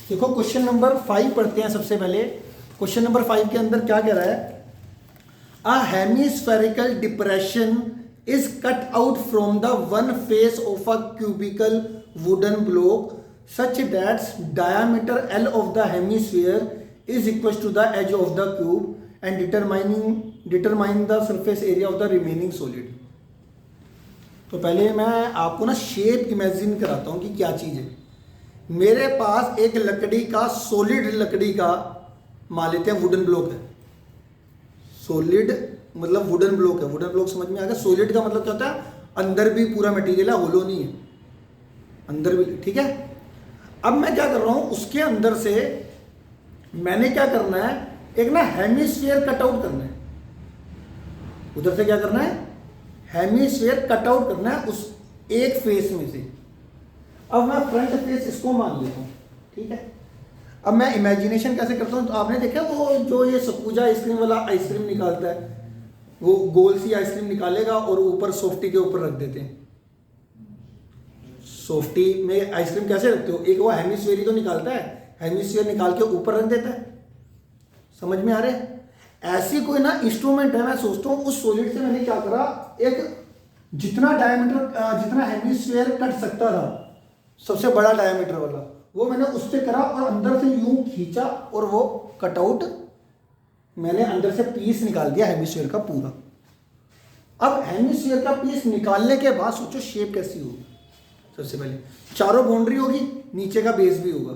देखो question number 5 पढ़ते हैं सबसे पहले। क्वेश्चन नंबर 5 के अंदर क्या कह रहा है, a hemispherical depression is cut out from the one face of a cubical wooden block such that diameter L of the hemisphere is equal to the edge of the cube and determine the surface area of the remaining solid। तो पहले मैं आपको ना shape imagine कराता हूँ कि क्या चीज़ है। मेरे पास एक लकड़ी का सॉलिड लकड़ी का मान लेते हैं वुडन ब्लॉक है। सॉलिड मतलब वुडन ब्लॉक है। वुडन ब्लॉक समझ में आ गया। सॉलिड का मतलब क्या होता है, अंदर भी पूरा मटेरियल है, होलो नहीं है, अंदर भी, ठीक है। अब मैं क्या कर रहा हूं, उसके अंदर से मैंने क्या करना है, एक ना हेमिस्फीयर कट आउट करना है। उधर से क्या करना है, हेमिस्फीयर कट आउट करना है उस एक फेस में से। अब मैं फ्रंट फेस इसको मान लेता हूं, ठीक है। अब मैं इमेजिनेशन कैसे करता हूं, तो आपने देखा वो जो ये सपूजा आइसक्रीम वाला आइसक्रीम निकालता है, वो गोल सी आइसक्रीम निकालेगा और ऊपर सॉफ्टी के ऊपर रख देते हैं। सॉफ्टी में आइसक्रीम कैसे रखते हो, एक वो हेमिस्फीयर ही तो निकालता है, हेमिस्फीयर निकाल के ऊपर रख देता है। समझ में आ रहा है। ऐसी कोई ना इंस्ट्रूमेंट है, मैं सोचता हूं उस सॉलिड से मैंने क्या करा, एक जितना डायमीटर जितना हेमिस्फीयर कट सकता था, सबसे बड़ा डायमीटर वाला, वो मैंने उससे करा और अंदर से यूं खींचा और वो कटआउट मैंने अंदर से पीस निकाल दिया हेमिस्फीयर का पूरा। अब हेमिस्फीयर का पीस निकालने के बाद सोचो शेप कैसी होगी। सबसे पहले चारों बाउंड्री होगी, नीचे का बेस भी होगा।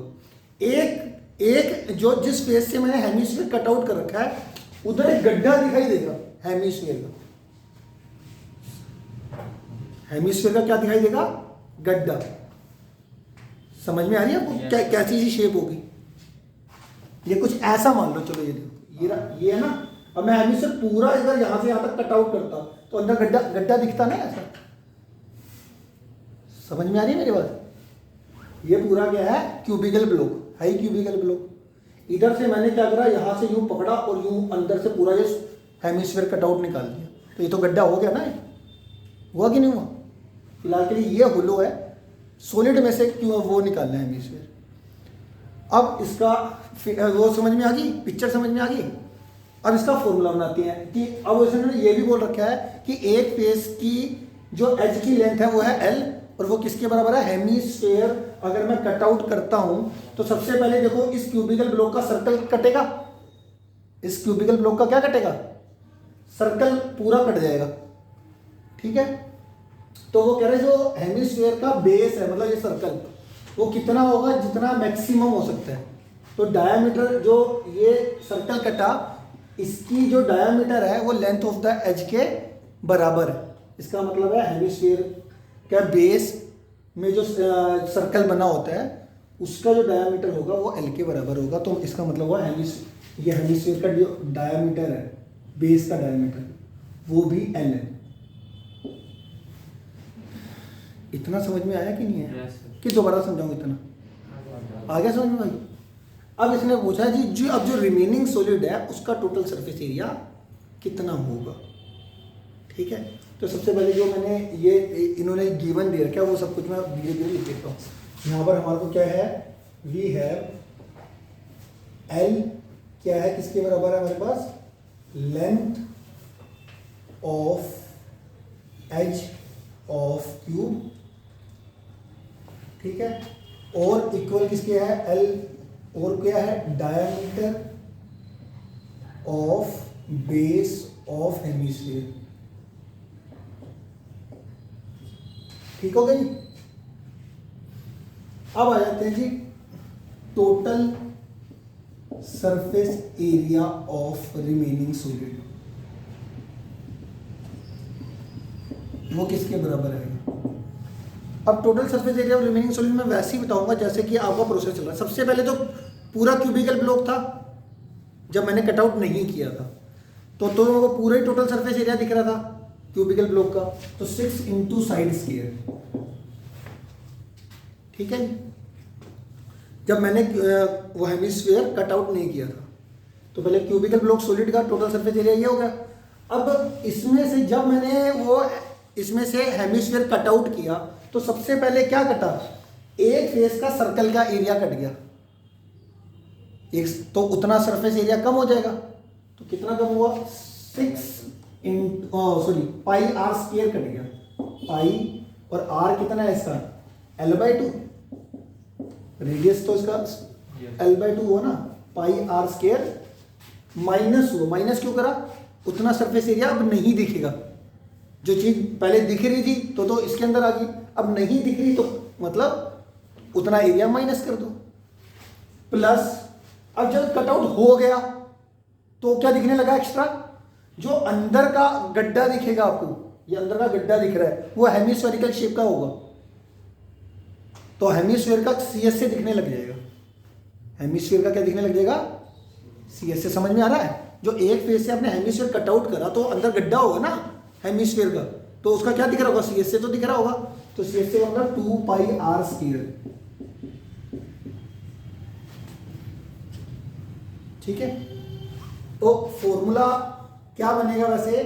एक जो जिस फेस से मैंने हेमिस्फीयर कटआउट कर रखा है, उधर एक गड्ढा दिखाई देगा हेमिस्फीयर का। हेमिस्फीयर का क्या दिखाई देगा, गड्ढा। समझ में आ रही है आपको कैसी सी शेप होगी। ये कुछ ऐसा मान लो, चलो ये देखो, ये है ना। अब मैं हेमिस्फीयर पूरा इधर यहां से यहां तक कट आउट करता तो अंदर गड्ढा दिखता ना ऐसा। समझ में आ रही है मेरी बात। ये पूरा क्या है, cubical block, high cubical block. इधर से मैंने क्या करा, यहां से यूं पकड़ा और यूं अंदर से पूरा ये हेमिस्फीयर कट आउट निकाल दिया। तो ये तो गड्ढा हो गया ना, हुआ कि नहीं हुआ। फिलहाल के लिए ये होलो है, सॉलिड में से क्यों वो निकालना है हेमिस्फीयर। अब इसका वो समझ में आ गई, पिक्चर समझ में आ गई। अब इसका फॉर्मूला बनाते हैं कि अब उसने ये भी बोल रखा है कि एक फेस की जो एज की लेंथ है वो है L, और वो किसके बराबर है, हेमिस्फीयर। अगर मैं कट आउट करता हूं तो सबसे पहले देखो इस क्यूबिकल ब्लॉक का सर्कल कटेगा। इस क्यूबिकल ब्लॉक का क्या कटेगा, सर्कल पूरा कट जाएगा, ठीक है। तो वो कह रहे जो हेमिस्फीयर का बेस है, मतलब ये सर्कल, वो कितना होगा, जितना मैक्सिमम हो सकता है। तो डायामीटर जो ये सर्कल कटा, इसकी जो डायामीटर है वो लेंथ ऑफ द एज के बराबर है। इसका मतलब है हेमिस्फीयर का बेस में जो सर्कल बना होता है उसका जो डायामीटर होगा वो L के बराबर होगा। तो इसका मतलब हुआ ये हेमिस्फीयर का जो डायामीटर है, बेस का डायामीटर, वो भी L है। इतना समझ में आया कि नहीं है, कि दोबारा समझाऊं, इतना आ गया समझ में भाई। अब इसने पूछा जी जो अब जो रिमेनिंग सॉलिड है उसका टोटल सरफेस एरिया कितना होगा, ठीक है। तो सबसे पहले जो मैंने ये इन्होंने गिवन दे रखा है वो सब कुछ मैं धीरे धीरे लिख देता हूँ। यहाँ पर हमारे को क्या है, वी हैव L क्या है, किसके बराबर है हमारे पास, length of edge of cube, ठीक है। और इक्वल किसके है, L, और क्या है, diameter of base of hemisphere, ठीक हो गया जी। अब आ जाते हैं जी total surface area of remaining solid, वो किसके बराबर है। अब total surface area of remaining solid मैं वैसे ही बताऊंगा जैसे कि आपका प्रोसेस चल रहा है। सबसे पहले तो पूरा क्यूबिकल ब्लॉक था जब मैंने कटआउट नहीं किया था, तो वो पूरा ही टोटल सरफेस एरिया दिख रहा था क्यूबिकल ब्लॉक का। तो 6 इंटू साइड स्क्वायर, ठीक है। जब मैंने वो हेमिस्फीयर कटआउट नहीं किया था तो पहले क्यूबिकल ब्लॉक सॉलिड का टोटल सरफेस एरिया ये हो गया। अब इसमें से जब मैंने वो इसमें से हेमिस्फीयर कटआउट किया तो सबसे पहले क्या कटा, एक फेस का सर्कल का एरिया कट गया, एक तो उतना सरफेस एरिया कम हो जाएगा। तो कितना कम हुआ, 6 पाई आर स्क्वायर कट गया, पाई और आर कितना है इसका, L/2, रेडियस तो इसका L/2 हुआ ना, पाई आर स्क्वायर माइनस हुआ, माइनस क्यों करा, उतना सरफेस एरिया अब नहीं दिखेगा, जो चीज पहले दिख रही थी तो इसके अंदर आ गई, अब नहीं दिख रही तो मतलब उतना एरिया माइनस कर दो, प्लस अब जब कटआउट हो गया तो क्या दिखने लगा एक्स्ट्रा, जो अंदर का गड्ढा दिखेगा आपको, ये अंदर का गड्ढा दिख रहा है वो हेमिस्फेरिकल शेप का होगा, तो हेमिस्फीयर का सीएस से दिखने लग जाएगा, हेमिस्फीयर का क्या दिखने लग जाएगा, सीएस से। समझ में आ रहा है, जो एक फेस से आपने हेमिस्फीयर कटआउट करा तो अंदर गड्ढा होगा ना हेमिस्फीयर का, तो उसका क्या दिख रहा होगा, सीएस से तो दिख रहा होगा, तो सीएस से होगा 2 पाई आर स्क्वायर, ठीक है। तो फॉर्मूला क्या बनेगा वैसे,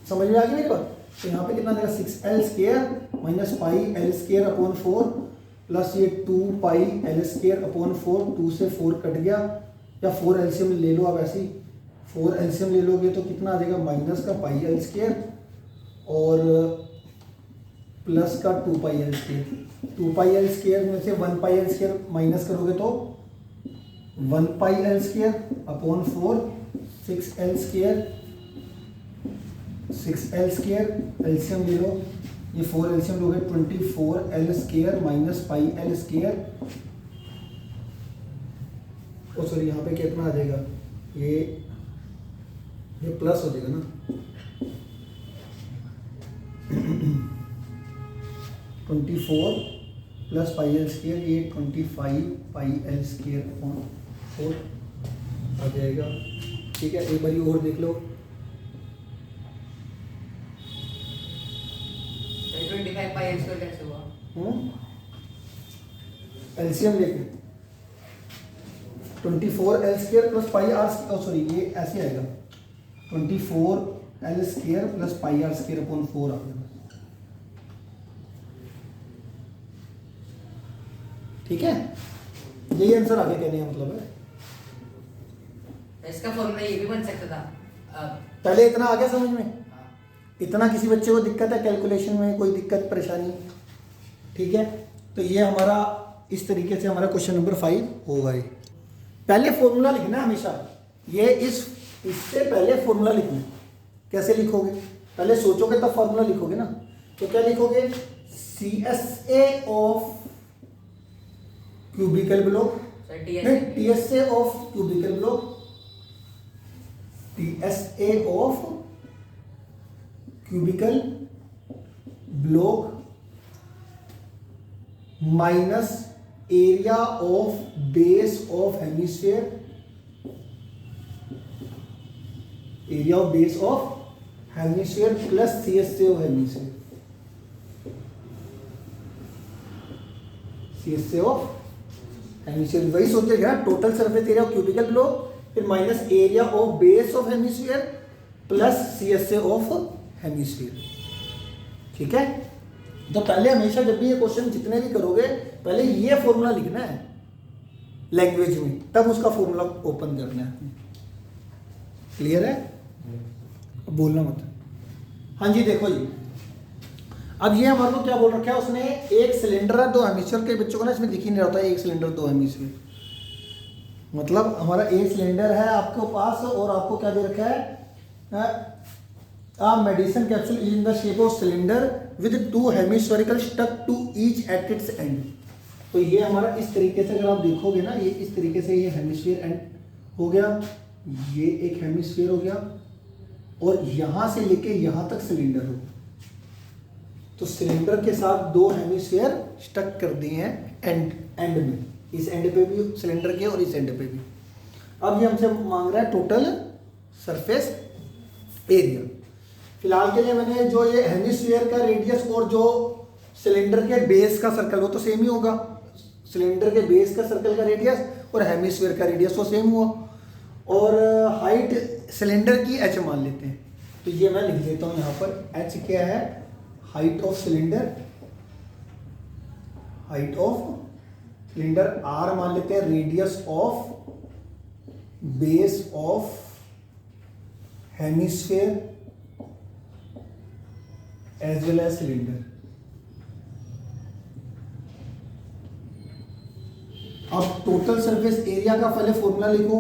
समझ में आ गई मेरी बात, तो यहाँ पे कितना देगा 6L square minus pi L square upon 4 plus ये 2 पाई L स्क्वायर अपॉन 4, 2 से 4 कट गया, या 4 एलसीएम ले लो आप, ऐसे ही 4 एलसीएम ले लोगे तो कितना आ जाएगा, माइनस का पाई L स्क्वायर और प्लस का 2 पाई L स्क्वायर, 2 पाई L स्क्वायर में से 1 पाई L स्क्वायर माइनस करोगे तो 1 pi L square upon 4, 6L square, 6L square LCM ले लो, ये 4 एलसीएम लोगे 24L square minus pi L square, oh sorry यहाँ पे कितना आ जाएगा, ये प्लस हो जाएगा ना, 24 प्लस पाई L स्क्वायर, ये 25 पाई L स्क्वायर अपॉन 4 आ जाएगा, ठीक है। एक बारी और देख लो, 25 पाई L स्क्वायर कैसे हुआ, एलसीएम लेके 24L square plus pi r, sorry ये ऐसे आएगा 24L square plus pi r square upon 4 आ गया, ठीक है। यही आंसर आगे कहने का मतलब है, इसका फॉर्मूला ये भी बन सकता था, पहले इतना आ गया समझ में, इतना किसी बच्चे को दिक्कत है कैलकुलेशन में, कोई दिक्कत परेशानी, ठीक है। तो ये हमारा इस तरीके से हमारा क्वेश्चन नंबर 5 होगा। ये पहले फॉर्मूला लिखना है हमेशा, ये इससे पहले फॉर्मूला लिखना है। कैसे लिखोगे, पहले सोचोगे तब फॉर्मूला लिखोगे ना, तो क्या लिखोगे, CSA of cubical block, TSA of cubical block, TSA of cubical block minus area of base of hemisphere, area of base of hemisphere plus CSA of hemisphere, CSA of hemisphere, वही सोचते गया total surface area of cubical block, फिर minus area of base of hemisphere plus CSA of hemisphere, ठीक है। तो पहले हमेशा जब भी ये क्वेश्चन जितने भी करोगे पहले ये फॉर्मूला लिखना है लैंग्वेज में, तब उसका फॉर्मूला ओपन करना है, क्लियर है, अब बोलना मत। हाँ जी देखो जी, अब ये हमारे को क्या बोल रखा है उसने, एक सिलेंडर है 2 हेमिस्फीयर, के बच्चों को ना इसमें दिख ही नहीं रहा होता है, एक सिलेंडर 2 हेमिस्फीयर, मतलब हमारा एक सिलेंडर है आपके पास और आपको क्या दे रखा है, medicine capsule in the shape of cylinder with 2 hemispherical stuck to each at its end. तो ये हमारा इस तरीके से अगर आप देखोगे ना, ये इस तरीके से ये हेमिस्फीयर एंड हो गया, ये एक हेमिस्फीयर हो गया और यहाँ से लेके यहाँ तक सिलेंडर हो, तो सिलेंडर के साथ 2 हेमिस्फीयर स्टक कर दिए हैं एंड में, इस एंड पे भी सिलेंडर के और इस एंड पे भी। अब ये हमसे मांग रहा है टोटल सरफेस एरिया। फिलहाल के लिए मैंने जो ये हेमिस्फीयर का रेडियस और जो सिलेंडर के बेस का सर्कल वो तो सेम ही होगा, सिलेंडर के बेस का सर्कल का रेडियस और हेमिस्फीयर का रेडियस वो सेम हुआ, और हाइट सिलेंडर की h मान लेते हैं, तो ये मैं लिख देता हूँ यहाँ पर, h क्या है, height of cylinder, height of cylinder आर मान लेते हैं radius of base of hemisphere as well as cylinder. अब टोटल सरफेस एरिया का पहले फॉर्मूला लिखो,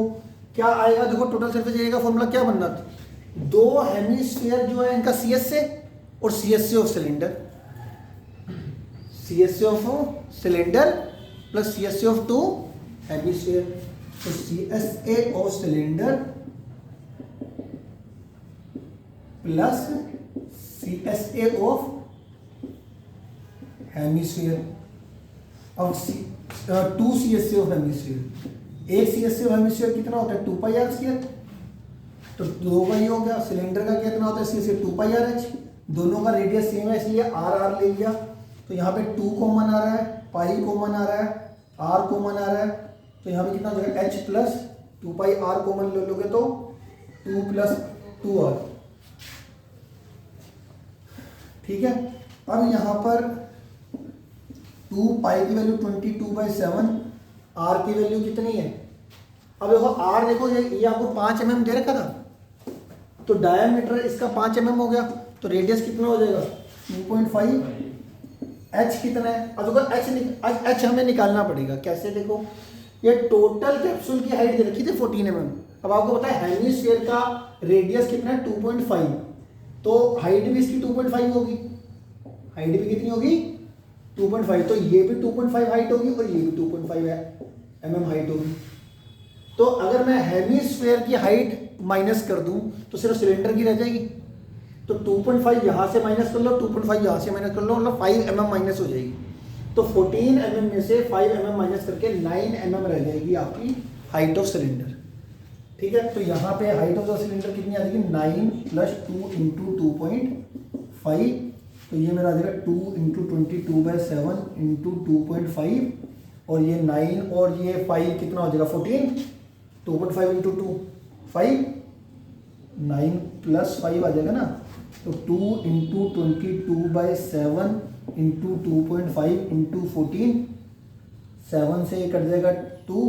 क्या आएगा? देखो टोटल सरफेस एरिया का फॉर्मूला क्या बनना था, दो हेमिस्फीयर जो है इनका सी एस ए और C S A of cylinder, C S A of cylinder plus C S A of two hemisphere. तो C S A of cylinder plus C S A of hemisphere. अब two C S A of hemisphere, एक C S A of hemisphere कितना होता है 2 pi r square, तो 2 पाई हो गया। Cylinder का कितना होता है C S A 2 pi r h, दोनों का रेडियस सेम है इसलिए आर आर ले लिया। तो यहाँ पे 2 कॉमन आ रहा है, पाई कॉमन आ रहा है, आर कॉमन आ रहा है, तो यहाँ पे कितना हो जाएगा h plus 2 pi r common ले लोगे तो 2 प्लस 2 आर। ठीक है, अब यहाँ पर 2 पाई की वैल्यू 22/7, आर की वैल्यू कितनी है? अब देखो आर, देखो ये आपको 5 mm दे रखा था, तो डायमीटर इसका 5 mm हो गया, तो रेडियस कितना हो जाएगा 2.5। एच कितना है? अब देखो एच हमें निकालना पड़ेगा, कैसे? देखो ये टोटल कैप्सूल की हाइट दे रखी थी 14 mm, अब आपको पता है हेमिस्फीयर का रेडियस कितना है 2.5, तो हाइट भी इसकी 2.5 होगी, हाइट भी कितनी होगी 2.5, तो ये भी 2.5 हाइट होगी और ये भी 2.5 mm हाइट होगी। तो अगर मैं हेमिस्फीयर की हाइट माइनस कर दूं तो सिर्फ सिलेंडर की रह जाएगी, तो 2.5 यहाँ से माइनस कर लो, 2.5 यहाँ से माइनस कर लो, मतलब 5 mm माइनस हो जाएगी। तो 14 mm में से 5 mm माइनस करके 9 mm रह जाएगी आपकी हाइट ऑफ सिलेंडर। ठीक है, तो यहाँ पे हाइट ऑफ द सिलेंडर कितनी आ जाएगी 9 + 2 × 2.5, तो ये मेरा आ जाएगा 2 × 22/7 × 2.5, और ये 9 और ये 5 कितना हो जाएगा 14, 2.5 × 2 5, 9 + 5 आ जाएगा ना, तो 2 × 22/7 × 2.5 × 14, 7 से ये कट जाएगा 2,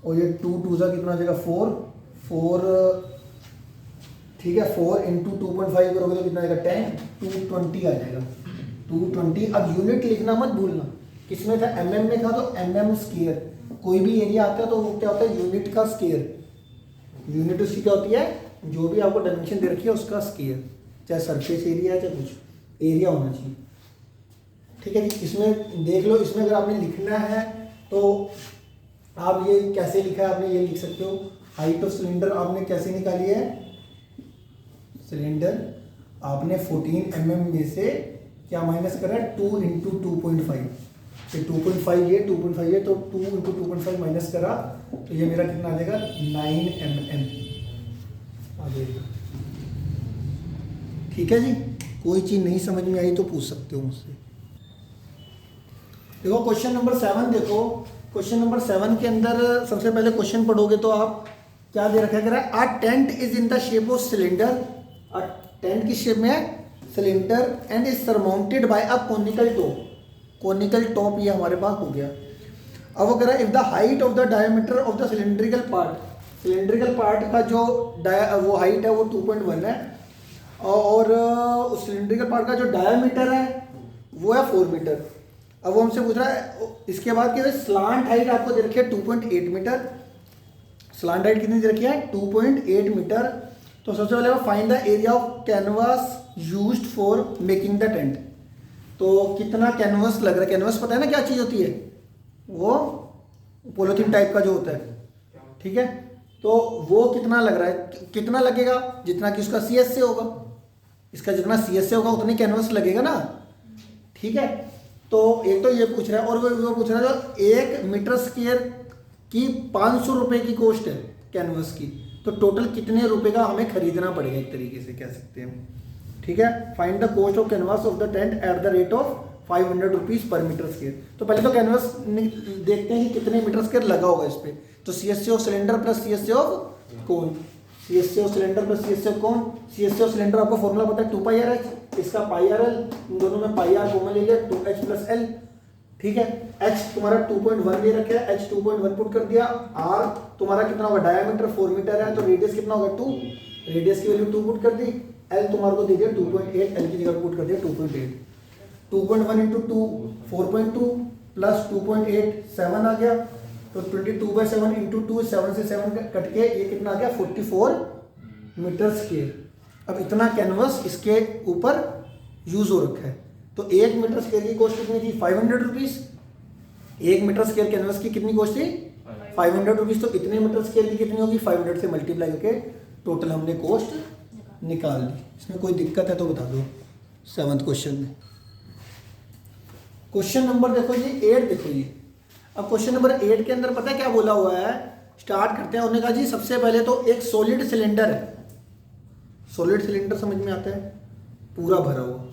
और ये 2 2 सा कितना हो जाएगा 4, ठीक है, 4 × 2.5 करोगे तो कितना आएगा 10, 220 आ जाएगा 220। अब यूनिट लिखना मत भूलना, किसमें था mm में था तो mm स्क्वायर, कोई भी एरिया आता है तो वो क्या होता है यूनिट का स्क्वायर, यूनिट उसकी क्या होती है जो भी आपको डायमेंशन दे रखी है उसका स्क्वायर, चाहे सरफेस एरिया है चाहे कुछ एरिया होना चाहिए। ठीक है जी, इसमें देख लो, इसमें अगर आपने लिखना है तो आप ये कैसे लिखा है, आपने ये लिख सकते हो, हाइट ऑफ सिलेंडर आपने कैसे निकाली है, सिलेंडर आपने 14 mm में से क्या माइनस करा है 2 × 2.5, ये 2.5 ये 2.5 ये, तो 2 × 2.5 माइनस करा तो ये मेरा कितना आ जाएगा 9 mm आ जाएगा। ठीक है जी, कोई चीज़ नहीं समझ में आई तो पूछ सकते हो मुझसे। देखो क्वेश्चन नंबर 7 देखो, क्वेश्चन नंबर 7 के अंदर सबसे पहले क्वेश्चन पढ़ोगे तो आप क्या दे रखा है, a tent is in the shape of cylinder, a tent की शेप में है cylinder and is surmounted by a conical top, conical top ये हमारे पास हो गया। अब अगर if the height of the diameter of the cylindrical part, cylindrical part का जो वो हाइट है वो 2.1 है, और उस सिलेंड्रिकल पार्ट का जो डायमीटर है वो है 4 मीटर। अब वो हमसे पूछ रहा है इसके बाद कि स्लांट हाइट आपको दे रखी है 2.8 मीटर, स्लांट हाइट कितनी दे रखी है 2.8 मीटर। तो सबसे पहले find the area of canvas used for making the tent, तो कितना कैनवास लग रहा है, कैनवास पता है ना क्या चीज़ होती है, वो पॉलीथीन टाइप का जो होता है, ठीक है, तो वो कितना लग रहा है, कितना लगेगा जितना कि उसका सी एस से होगा, इसका जितना सी एस से होगा उतनी कैनवास लगेगा ना। ठीक है, तो एक तो ये पूछ रहा है, और वो पूछ रहा है जो 1 मीटर स्क्वायर की 500 रुपये की कॉस्ट है कैनवास की, तो टोटल कितने रुपए का हमें खरीदना पड़ेगा, एक तरीके से कह सकते हैं। ठीक है, find the cost of canvas of the tent at the rate of 500 rupees पर मीटर स्क्वायर। तो पहले तो कैनवास देखते हैं कि कितने मीटर स्क्वायर लगा होगा इस पर, तो C S C of cylinder plus C S C of cone, C S C of cylinder plus C S C of cone, C S C of cylinder आपको फॉर्मूला पता है 2 पाई आर एच, इसका पाई R L, इन दोनों में पाई r common ले लिया 2h + l, ठीक है। h तुम्हारा 2.1 दे रखा है, h 2.1 पुट कर दिया। r तुम्हारा कितना होगा, डायमीटर 4 मीटर है तो रेडियस कितना होगा 2, रेडियस की वैल्यू 2 पुट कर दी। l तुम्हारे को दे दिया 2.8, l की जगह पुट कर दिया 2.8। 2.1 इंटू 2 4.2 प्लस 2.8 7 आ गया, तो 22/7 इंटू 2 7 से 7 कट के ये कितना आ गया 44 मीटर स्क्वायर। अब इतना कैनवस इसके ऊपर यूज हो रखा है, तो 1 मीटर स्क्वायर की कॉस्ट कितनी थी 500 रुपीज। 1 मीटर स्क्वायर कैनवस की कितनी कॉस्ट थी 500 रुपीज, तो इतने मीटर स्क्वायर की कितनी होगी 500 से मल्टीप्लाई करके टोटल हमने कॉस्ट निकाल ली। इसमें कोई दिक्कत है तो बता दो। 7th क्वेश्चन में क्वेश्चन नंबर देखो जी 8 देखो जी। अब क्वेश्चन नंबर 8 के अंदर पता है क्या बोला हुआ है, स्टार्ट करते हैं। उन्होंने कहा जी सबसे पहले तो एक सॉलिड सिलेंडर है, सॉलिड सिलेंडर समझ में आता है पूरा भरा हुआ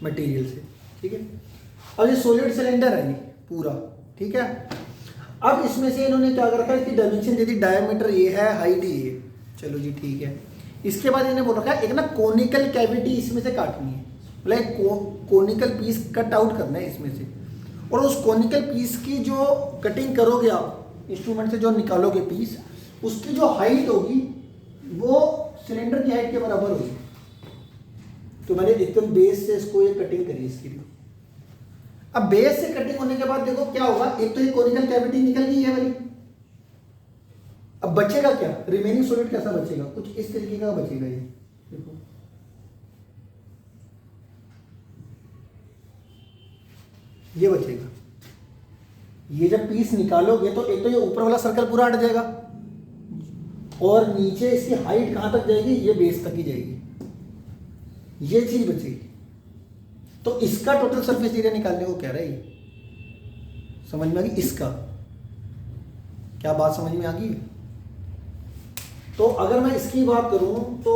मटेरियल से, ठीक है। अब ये सॉलिड सिलेंडर है ये पूरा, ठीक है। अब इसमें से इन्होंने क्या कर रखा है, इसकी डायमेंशन दे दी, डायमीटर ये है, हाइट ये, चलो जी ठीक है। इसके बाद इन्होंने बोल रखा है एक ना कोनिकल कैविटी इसमें से काटनी है, मतलब कोनिकल पीस कट आउट करना है इसमें से, और उस कोनिकल पीस की जो कटिंग करोगे आप इंस्ट्रूमेंट से जो निकालोगे पीस, उसकी जो हाइट होगी वो सिलेंडर की हाइट के बराबर होगी। तो मैंने एकदम बेस से इसको ये कटिंग करी इसकी भी। अब बेस से कटिंग होने के बाद देखो क्या होगा, एक तो ये कोनिकल कैविटी निकल गई है वाली। अब बचेगा क्या, रिमेनिंग सॉलिड कैसा बचेगा, कुछ इस तरीके का बचेगा ये, देखो ये बचेगा। ये जब पीस निकालोगे तो एक तो ये ऊपर वाला सर्कल पूरा हट जाएगा, और नीचे इसकी हाइट कहां तक जाएगी, ये बेस तक ही जाएगी, ये चीज बचेगी। तो इसका टोटल सरफेस एरिया निकालने को कह रहा है ये, समझ में आ गई इसका, क्या बात समझ में आ गई। तो अगर मैं इसकी बात करूं तो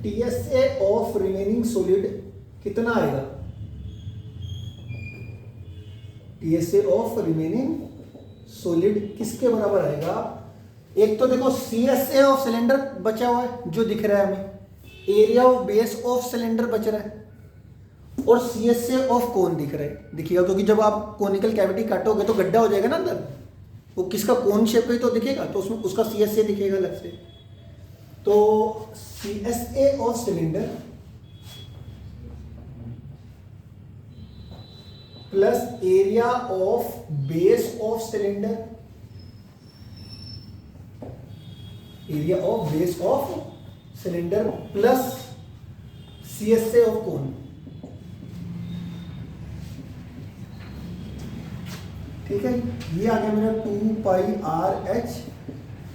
TSA ऑफ रिमेनिंग सॉलिड कितना आएगा, TSA ऑफ रिमेनिंग सॉलिड किसके बराबर आएगा। एक तो देखो CSA ऑफ सिलेंडर बचा हुआ है जो दिख रहा है हमें, area of base of cylinder बच रहा है, और CSA ऑफ कोन दिख रहा है, दिखेगा क्योंकि जब आप कोनिकल कैविटी काटोगे तो गड्ढा हो जाएगा ना अंदर, वो किसका कोन शेप में तो दिखेगा, तो उसमें उसका CSA दिखेगा अलग से। तो CSA of cylinder plus area of base of cylinder, area of base of cylinder plus CSA of cone, ठीक है। ये आ गया मेरा 2πRh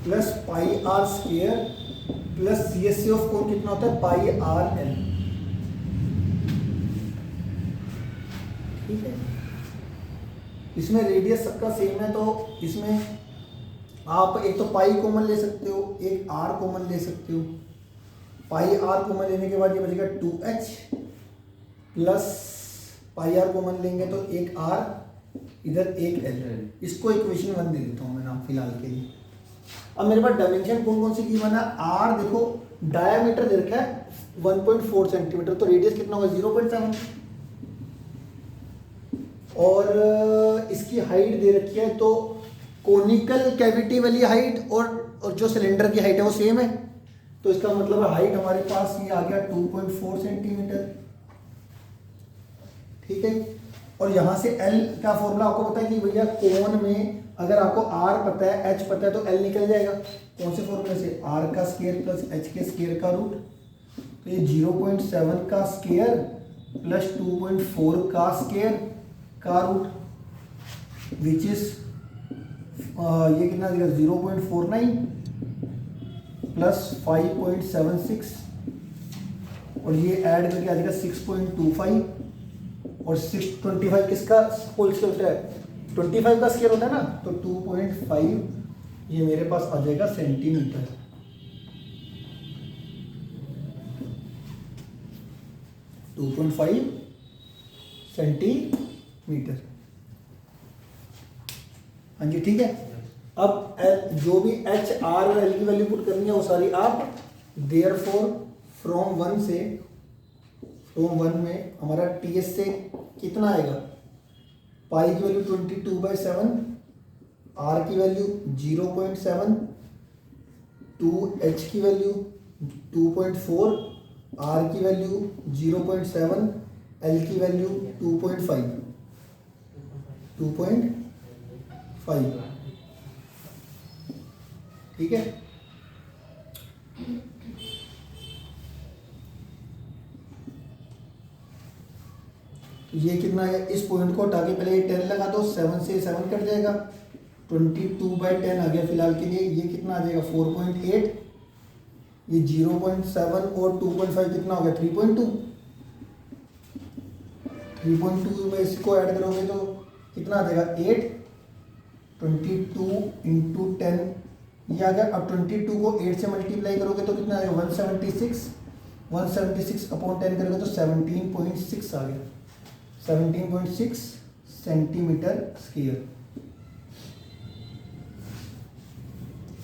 plus πr square plus CSA of cone कितना होता है πRl, ठीक है। इसमें रेडियस सबका सेम है, तो इसमें आप एक तो पाई कॉमन ले सकते हो, एक r कॉमन ले सकते हो। पाई r कॉमन लेने के बाद ये बचेगा 2h plus pi r common लेंगे तो एक r, इधर एक l। इसको इक्वेशन 1 दे देता हूँ मैं नाम फिलहाल के लिए। अब मेरे पास डायमेंशन कौन कौन सी की बना, r देखो डायमीटर दे रखा है 1.4 सेंटीमीटर, तो रेडियस कितना होगा 0.7, और इसकी हाइट दे रखी है, तो कोनिकल कैविटी वाली हाइट और जो सिलेंडर की हाइट है वो सेम है, तो इसका मतलब हाइट हमारे पास ये आ गया 2.4 सेंटीमीटर, ठीक है। और यहाँ से L का फॉर्मूला आपको पता है कि भैया कोन में अगर आपको R पता है, H पता है, तो L निकल जाएगा। कौन से फॉर्मूले से, R का स्क्वायर प्लस H के स्क्वायर का रूट, तो ये 0.7 का स्क्वायर प्लस 2.4 का स्क्वायर का रूट, विच इज ये कितना देगा 0.49 प्लस 5.76, और ये ऐड करके आ जाएगा 6.25, और 625 किसका होल स्क्वायर होता है, 25 का स्क्वायर होता है ना, तो 2.5 ये मेरे पास आ जाएगा सेंटीमीटर। सेंटीमीटर, हाँ जी ठीक है। अब जो भी H R और L की वैल्यू पुट करनी है वो सारी आप, देयरफॉर फ्रॉम 1 में हमारा TSA कितना आएगा पाई की वैल्यू 22/7, आर की वैल्यू 0.7, 2h की वैल्यू 2.4, आर की वैल्यू 0.7, एल की वैल्यू 2.5। ठीक है। ये कितना है, इस पॉइंट को हटा के पहले ये 10 लगा दो, 7 से 7 कट जाएगा, 22/10 आ गया फिलहाल के लिए। ये कितना आ जाएगा 4.8, ये 0.7 और 2.5 कितना हो गया 3.2। 3.2 में इसको ऐड करोगे तो कितना आ जाएगा 8, 22 इंटू 10 ये आ गया। अब 22 को 8 से मल्टीप्लाई करोगे तो कितना आ जाएगा 176, 176 अपॉन 10 करोगे तो 17.6 आ गया, 17.6 सेंटीमीटर स्क्वायर।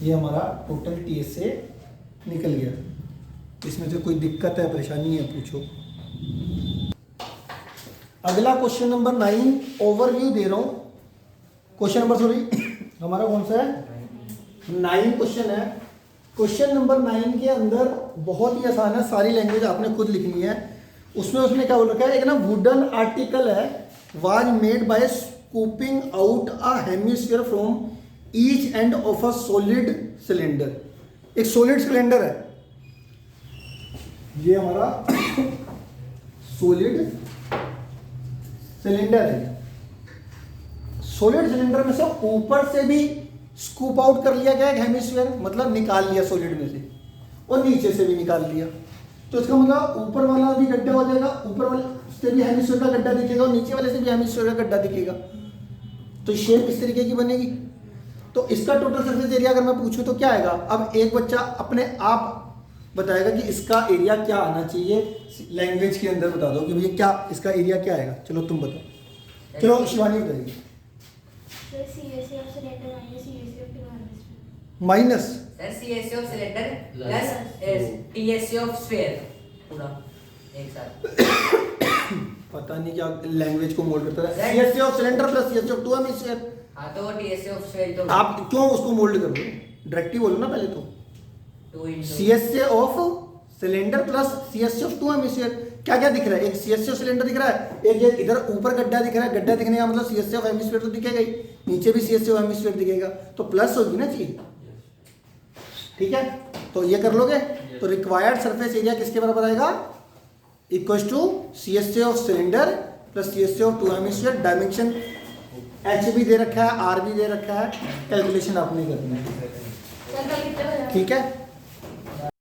ये हमारा टोटल टीएस से निकल गया। इसमें से कोई दिक्कत है, परेशानी है, पूछो। अगला क्वेश्चन नंबर 9 ओवरव्यू दे रहा हूं। क्वेश्चन नंबर हमारा कौन सा है 9 क्वेश्चन है। क्वेश्चन नंबर 9 के अंदर बहुत ही आसान है, सारी लैंग्वेज आपने खुद लिखनी है। उसमें क्या बोल रखा है, एक ना वुडन आर्टिकल है, was made by scooping out a hemisphere from each end of a solid cylinder. एक सॉलिड सिलेंडर है, ये हमारा सॉलिड सिलेंडर है। सॉलिड सिलेंडर में से ऊपर से भी स्कूप आउट कर लिया गया हेमिस्फीयर, मतलब निकाल लिया सॉलिड में से, और नीचे से भी निकाल लिया। तो इसका मतलब ऊपर वाला भी गड्ढा हो जाएगा, ऊपर वाले से भी हेमिस्फीयर का गड्ढा दिखेगा और नीचे वाले से भी हेमिस्फीयर का गड्ढा दिखेगा। तो शेप इस तरीके की बनेगी। तो इसका टोटल सरफेस एरिया अगर मैं पूछूं तो क्या आएगा। अब एक बच्चा अपने आप बताएगा कि इसका एरिया क्या आना चाहिए, लैंग्वेज के अंदर बता दो कि भैया क्या इसका एरिया क्या आएगा। चलो तुम बताओ, चलो शिवानी बताइए। Minus sir CSA of cylinder plus TSA of sphere, पूरा एक साथ। पता नहीं क्या लैंग्वेज को मोल्ड करता है। CSA of cylinder plus CSA of 2 hemisphere. हाँ तो TSA ऑफ स्फीयर तो आप क्यों उसको मोल्ड कर रहे हो, डायरेक्ट ही बोलो ना पहले तो। 2 into CSA of cylinder plus CSA of 2 hemisphere. क्या क्या दिख रहा है, एक CSA ऑफ सिलेंडर दिख रहा है, एक ये इधर ऊपर गड्ढा दिख रहा है। गड्ढा दिखने का मतलब CSA ऑफ हेमिस्फीयर तो दिखेगा ही, नीचे भी CSA ऑफ हेमिस्फीयर दिखेगा, तो प्लस होगी ना चीज। ठीक है, तो ये कर लोगे तो रिक्वायर्ड सरफेस एरिया किसके बराबर आएगा, equal to CSA of cylinder plus CSA of 2 hemisphere. Dimension H भी दे रखा है, R भी दे रखा है, कैलकुलेशन आपने करनी है। ठीक है।